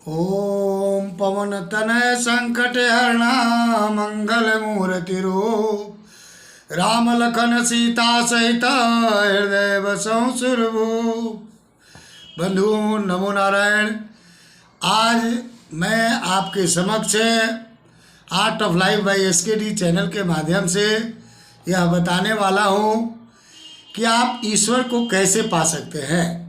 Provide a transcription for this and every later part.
ओम पवन तनय संकट हरणा मंगल मूर्ति रूप राम लखन सीता सहित हृदय बसौ सुरभूप। बंधुओं नमो नारायण। आज मैं आपके समक्ष art of life by SKD channel के माध्यम से यह बताने वाला हूँ कि आप ईश्वर को कैसे पा सकते हैं।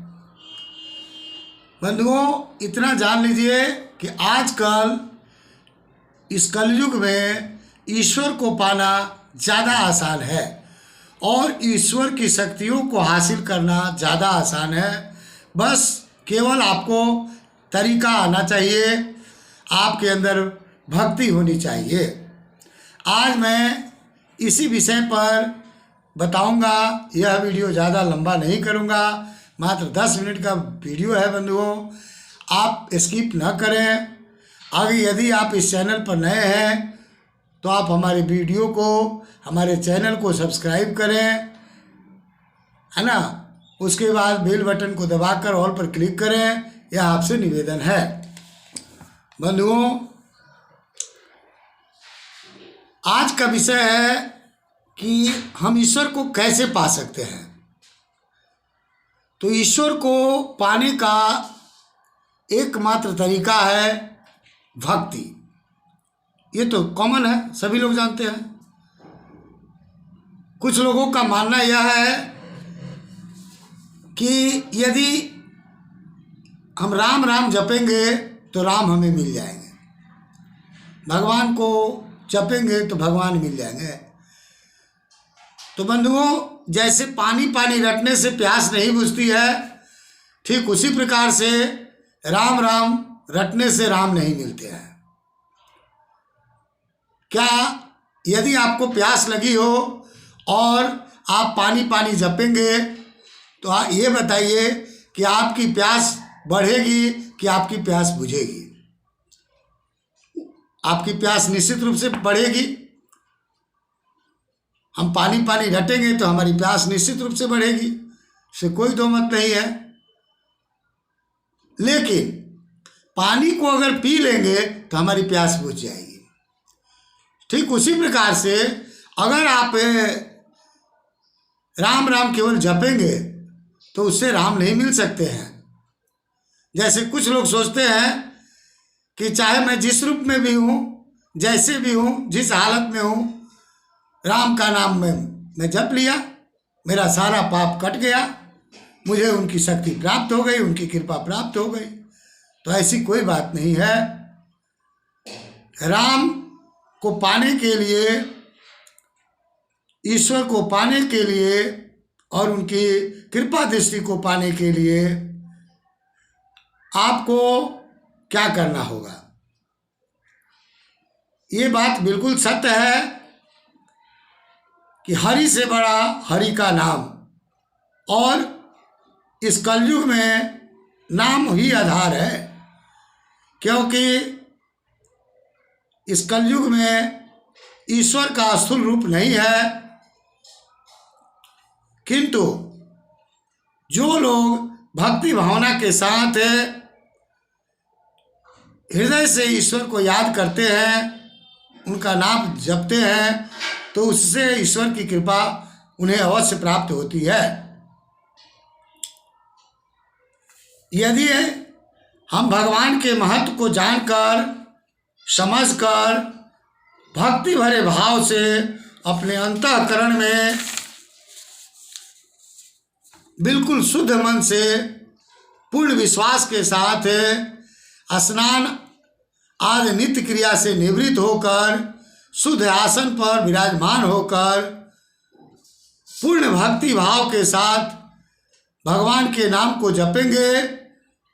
बंधुओं इतना जान लीजिए कि आजकल इस कलयुग में ईश्वर को पाना ज़्यादा आसान है और ईश्वर की शक्तियों को हासिल करना ज़्यादा आसान है। बस केवल आपको तरीका आना चाहिए, आपके अंदर भक्ति होनी चाहिए। आज मैं इसी विषय पर बताऊंगा। यह वीडियो ज़्यादा लंबा नहीं करूंगा, मात्र 10 मिनट का वीडियो है। बंधुओं आप स्किप न करें। आगे यदि आप इस चैनल पर नए हैं तो आप हमारे वीडियो को, हमारे चैनल को सब्सक्राइब करें, है ना। उसके बाद बेल बटन को दबाकर ऑल पर क्लिक करें, यह आपसे निवेदन है। बंधुओं आज का विषय है कि हम ईश्वर को कैसे पा सकते हैं। तो ईश्वर को पाने का एकमात्र तरीका है भक्ति। ये तो कॉमन है, सभी लोग जानते हैं। कुछ लोगों का मानना यह है कि यदि हम राम राम जपेंगे तो राम हमें मिल जाएंगे, भगवान को जपेंगे तो भगवान मिल जाएंगे। तो बंधुओं जैसे पानी पानी रटने से प्यास नहीं बुझती है, ठीक उसी प्रकार से राम राम रटने से राम नहीं मिलते हैं। क्या यदि आपको प्यास लगी हो और आप पानी पानी जपेंगे तो ये बताइए कि आपकी प्यास बढ़ेगी कि आपकी प्यास बुझेगी? आपकी प्यास निश्चित रूप से बढ़ेगी। हम पानी पानी रटेंगे तो हमारी प्यास निश्चित रूप से बढ़ेगी, इससे कोई दो मत नहीं है। लेकिन पानी को अगर पी लेंगे तो हमारी प्यास बुझ जाएगी। ठीक उसी प्रकार से अगर आप राम राम केवल जपेंगे तो उससे राम नहीं मिल सकते हैं। जैसे कुछ लोग सोचते हैं कि चाहे मैं जिस रूप में भी हूँ, जैसे भी हूँ, जिस हालत में हूँ, राम का नाम मैं जप लिया, मेरा सारा पाप कट गया, मुझे उनकी शक्ति प्राप्त हो गई, उनकी कृपा प्राप्त हो गई। तो ऐसी कोई बात नहीं है। राम को पाने के लिए, ईश्वर को पाने के लिए और उनकी कृपा दृष्टि को पाने के लिए आपको क्या करना होगा? ये बात बिल्कुल सत्य है कि हरि से बड़ा हरि का नाम, और इस कलयुग में नाम ही आधार है। क्योंकि इस कलयुग में ईश्वर का स्थूल रूप नहीं है, किंतु जो लोग भक्ति भावना के साथ हृदय से ईश्वर को याद करते हैं, उनका नाम जपते हैं, तो उससे ईश्वर की कृपा उन्हें अवश्य प्राप्त होती है। यदि हम भगवान के महत्व को जानकर, समझकर, भक्ति भरे भाव से अपने अंतःकरण में बिल्कुल शुद्ध मन से, पूर्ण विश्वास के साथ स्नान आदि नित्य क्रिया से निवृत्त होकर, शुद्ध आसन पर विराजमान होकर, पूर्ण भक्ति भाव के साथ भगवान के नाम को जपेंगे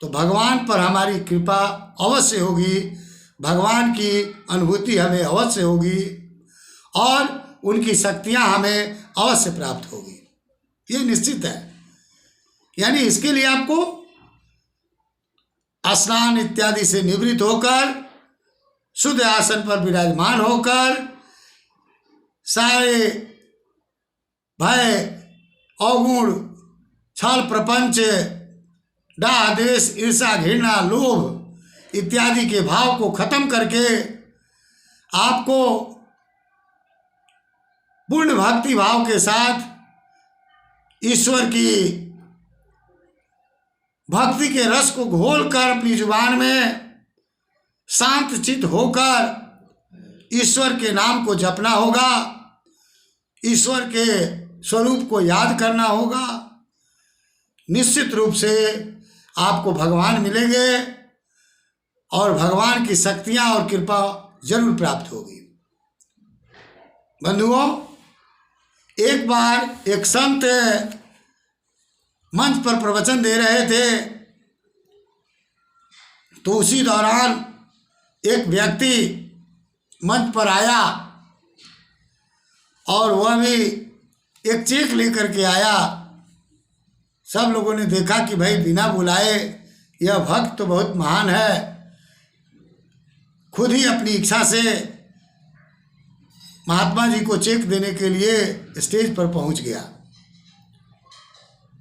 तो भगवान पर हमारी कृपा अवश्य होगी, भगवान की अनुभूति हमें अवश्य होगी और उनकी शक्तियां हमें अवश्य प्राप्त होगी। ये निश्चित है। यानी इसके लिए आपको स्नान इत्यादि से निवृत्त होकर, शुद्ध आसन पर विराजमान होकर, सारे भय, अवगुण, छल प्रपंच, डाह, द्वेष, ईर्षा, घृणा, लोभ इत्यादि के भाव को खत्म करके आपको पूर्ण भक्ति भाव के साथ ईश्वर की भक्ति के रस को घोलकर अपनी जुबान में शांत चित्त होकर ईश्वर के नाम को जपना होगा, ईश्वर के स्वरूप को याद करना होगा। निश्चित रूप से आपको भगवान मिलेंगे और भगवान की शक्तियां और कृपा जरूर प्राप्त होगी। बंधुओं, एक बार एक संत मंच पर प्रवचन दे रहे थे, तो उसी दौरान एक व्यक्ति मंच पर आया और वह भी एक चेक लेकर के आया। सब लोगों ने देखा कि भाई बिना बुलाए यह भक्त तो बहुत महान है, खुद ही अपनी इच्छा से महात्मा जी को चेक देने के लिए स्टेज पर पहुंच गया।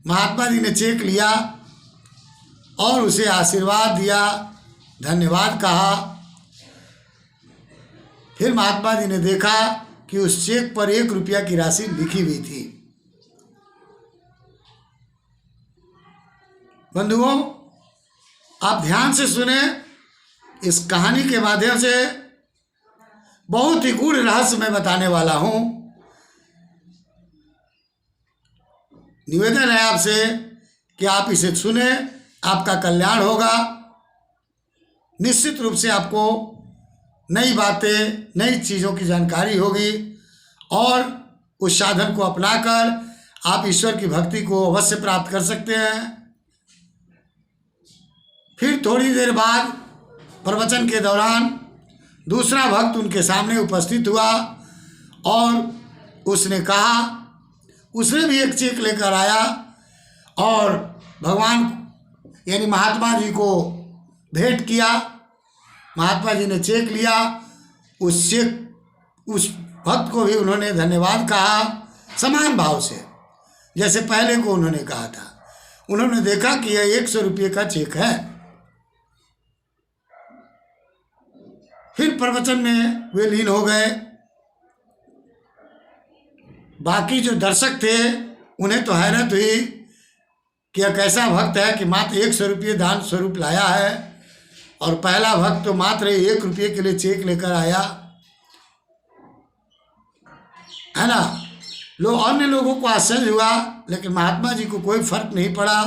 महात्मा जी ने चेक लिया और उसे आशीर्वाद दिया, धन्यवाद कहा। फिर महात्मा जी ने देखा कि उस चेक पर 1 रुपया की राशि लिखी हुई थी। बंधुओं, आप ध्यान से सुने, इस कहानी के माध्यम से बहुत ही गूढ़ रहस्य मैं बताने वाला हूं। निवेदन है आपसे कि आप इसे सुने, आपका कल्याण होगा। निश्चित रूप से आपको नई बातें, नई चीज़ों की जानकारी होगी और उस साधन को अपनाकर आप ईश्वर की भक्ति को अवश्य प्राप्त कर सकते हैं। फिर थोड़ी देर बाद प्रवचन के दौरान दूसरा भक्त उनके सामने उपस्थित हुआ और उसने कहा, उसने भी एक चेक लेकर आया और भगवान यानी महात्मा जी को भेंट किया। महात्मा जी ने चेक लिया, उस भक्त को भी उन्होंने धन्यवाद कहा समान भाव से, जैसे पहले को उन्होंने कहा था। उन्होंने देखा कि यह 100 रुपये का चेक है। फिर प्रवचन में वे लीन हो गए। बाकी जो दर्शक थे उन्हें तो हैरत हुई कि यह कैसा भक्त है कि मात्र 100 रुपये दान स्वरूप लाया है, और पहला भक्त तो मात्र 1 रुपये के लिए चेक लेकर आया है ना। अन्य लोगों को आश्चर्य हुआ, लेकिन महात्मा जी को कोई फर्क नहीं पड़ा।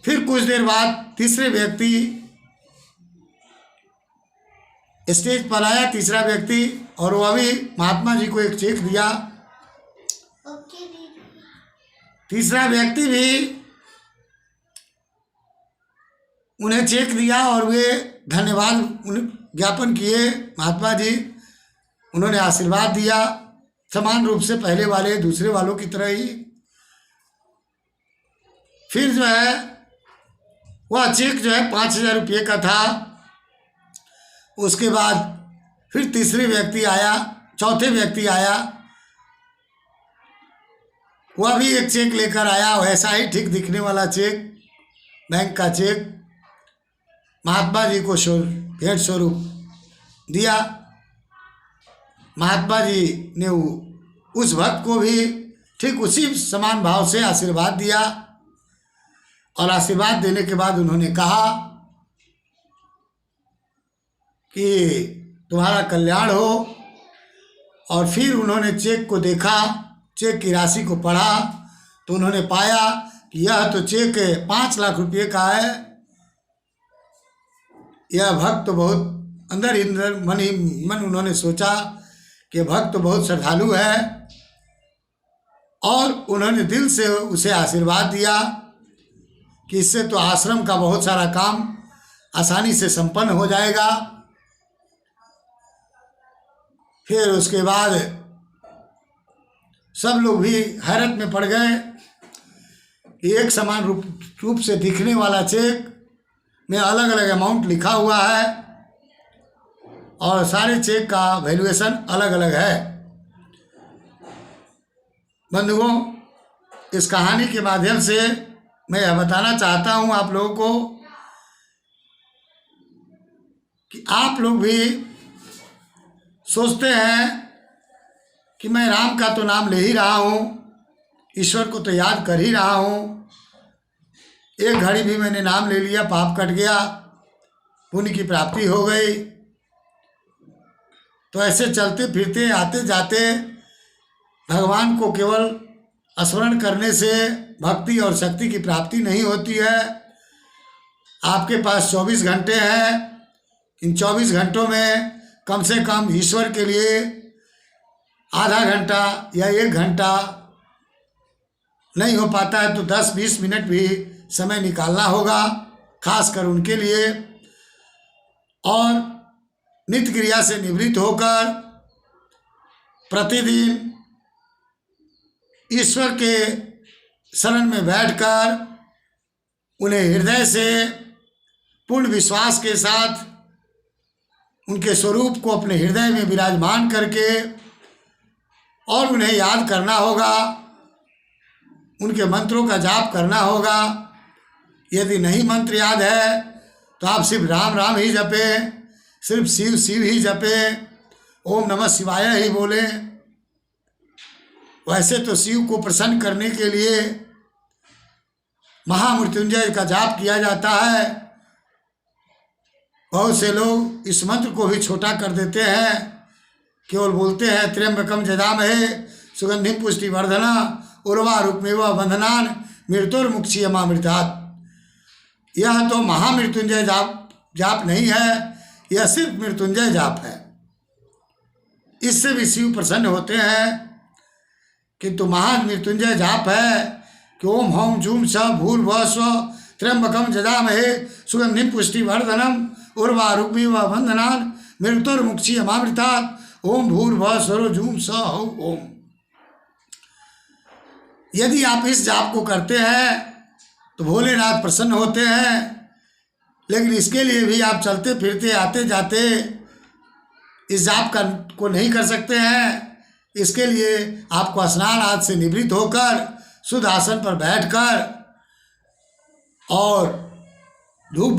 फिर कुछ देर बाद तीसरे व्यक्ति स्टेज पर आया, तीसरा व्यक्ति, और वह भी महात्मा जी को एक चेक दिया। तीसरा व्यक्ति भी उन्हें चेक दिया और वे धन्यवाद ज्ञापन किए महात्मा जी। उन्होंने आशीर्वाद दिया समान रूप से पहले वाले दूसरे वालों की तरह ही। फिर जो है वह चेक जो है 5000 रुपये का था। उसके बाद फिर तीसरे व्यक्ति आया, चौथे व्यक्ति आया, वह भी एक चेक लेकर आया, वैसा ही ठीक दिखने वाला चेक, बैंक का चेक, महात्मा जी को भेंट स्वरूप दिया। महात्मा जी ने उस भक्त को भी ठीक उसी समान भाव से आशीर्वाद दिया, और आशीर्वाद देने के बाद उन्होंने कहा कि तुम्हारा कल्याण हो। और फिर उन्होंने चेक को देखा, चेक की राशि को पढ़ा, तो उन्होंने पाया कि यह तो चेक 5 लाख रुपये का है। यह भक्त तो बहुत अंदर ही अंदर मन ही मन उन्होंने सोचा कि भक्त तो बहुत श्रद्धालु है, और उन्होंने दिल से उसे आशीर्वाद दिया कि इससे तो आश्रम का बहुत सारा काम आसानी से संपन्न हो जाएगा। फिर उसके बाद सब लोग भी हैरत में पड़ गए कि एक समान रूप से दिखने वाला चेक में अलग अलग अमाउंट लिखा हुआ है, और सारे चेक का वैल्यूएशन अलग अलग है। बंधुओं, इस कहानी के माध्यम से मैं यह बताना चाहता हूँ आप लोगों को कि आप लोग भी सोचते हैं कि मैं राम का तो नाम ले ही रहा हूँ, ईश्वर को तो याद कर ही रहा हूँ, एक घड़ी भी मैंने नाम ले लिया, पाप कट गया, पुण्य की प्राप्ति हो गई। तो ऐसे चलते फिरते आते जाते भगवान को केवल स्मरण करने से भक्ति और शक्ति की प्राप्ति नहीं होती है। आपके पास 24 घंटे हैं, इन 24 घंटों में कम से कम ईश्वर के लिए आधा घंटा या 1 घंटा नहीं हो पाता है तो 10-20 मिनट भी समय निकालना होगा, खासकर उनके लिए। और नित्य क्रिया से निवृत्त होकर प्रतिदिन ईश्वर के शरण में बैठकर उन्हें हृदय से पूर्ण विश्वास के साथ उनके स्वरूप को अपने हृदय में विराजमान करके और उन्हें याद करना होगा, उनके मंत्रों का जाप करना होगा। यदि नहीं मंत्र याद है तो आप सिर्फ राम राम ही जपें, सिर्फ शिव शिव ही जपें, ओम नमः शिवाय ही बोलें। वैसे तो शिव को प्रसन्न करने के लिए महामृत्युंजय का जाप किया जाता है। बहुत से लोग इस मंत्र को भी छोटा कर देते हैं, केवल बोलते हैं त्र्यंबकम जजामहे सुगंधिम पुष्टिवर्धना उर्वारुकमेव बंधनान मृत्युर्मुक्षीयमामृतात्। यह तो महामृत्युंजय जाप नहीं है, यह सिर्फ मृत्युंजय जाप है। इससे भी शिव प्रसन्न होते हैं। किंतु महामृत्युंजय जाप है कि ओम हौम जूम स भूर्भुवः स्वः त्र्यंबकम जजामहे सुगंधिम पुष्टिवर्धनम उर्वारुकमेव बंधनान मृत्युर्मुक्षीयमामृतात् ओम भूर्भुवः स्वः जूम स हौ ओम। यदि आप इस जाप को करते हैं तो भोलेनाथ प्रसन्न होते हैं। लेकिन इसके लिए भी आप चलते फिरते आते जाते इस जाप को नहीं कर सकते हैं। इसके लिए आपको स्नान आदि से निवृत्त होकर शुद्ध आसन पर बैठकर और धूप